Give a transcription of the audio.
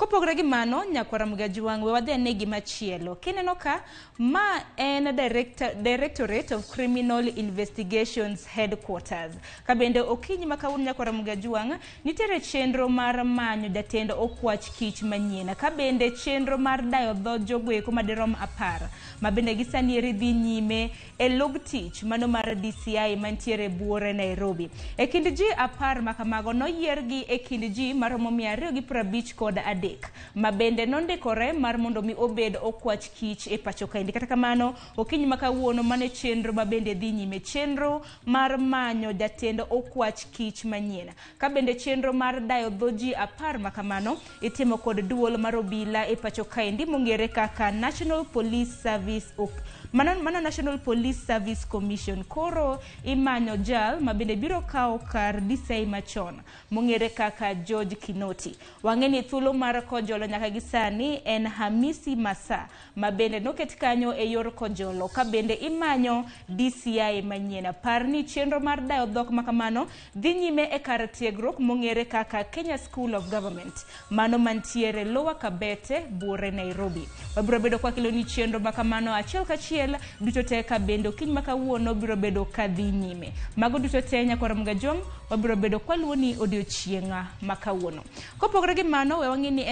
Kopogore gi mano, Nyakwara Mgajwang' we wadhi ane gima chielo. Kineno ka ma en Directorate of Criminal Investigations Headquarters. Kabende okinyi makawuono Nyakwara Mgajwang' nitiere chenro mar manyo jatend okwach kich manyien. Kabende chenro mar dayo dho jogoeko madirom 10 mabende gisani eri dhi nyime e log tich mano mar DCI mantiere buore Nairobi. E kind ji 10 makamago noyiergi e kind ji maromo 253 mabende nondikore mar mondo mi obed okwach kich e pacho kaendi. Kata kamano okinyi makawuono mane chenro mabende dhi nyime, chenro mar manyo jatend okwach kich manyien. Kabende chenro mar dayo dho ji 10 makamano itimo kod duol mar obila e pacho kaendi mongere kaka National Police Service Mano National Police Service Commission. Koro imanyo jal mabende biro kao kar DCI machon mongere kaka George Kinoti. Wangeni thuolo mar kojolo nyaka gisani en Hamisi Masa mabende noket kanyo e yor kojolo. Kabende imanyo DCI manyien. Parni chenro mar dayo dhok makamano dhi nyime e kar tiegruok mongere kaka Kenya School of Government mano mantiere Lower Kabete, buore Nairobi. Wabiro bedo kwa kiloni chenro makamano achiel kachiel duto te kabende okinyi makawuono biro bedo kadhi nyime. Mago duto te Nyakwara Mgajwang' wabiro bedo kwa luoni odiochienga makawuono. Kopogore gi mano we wang'eni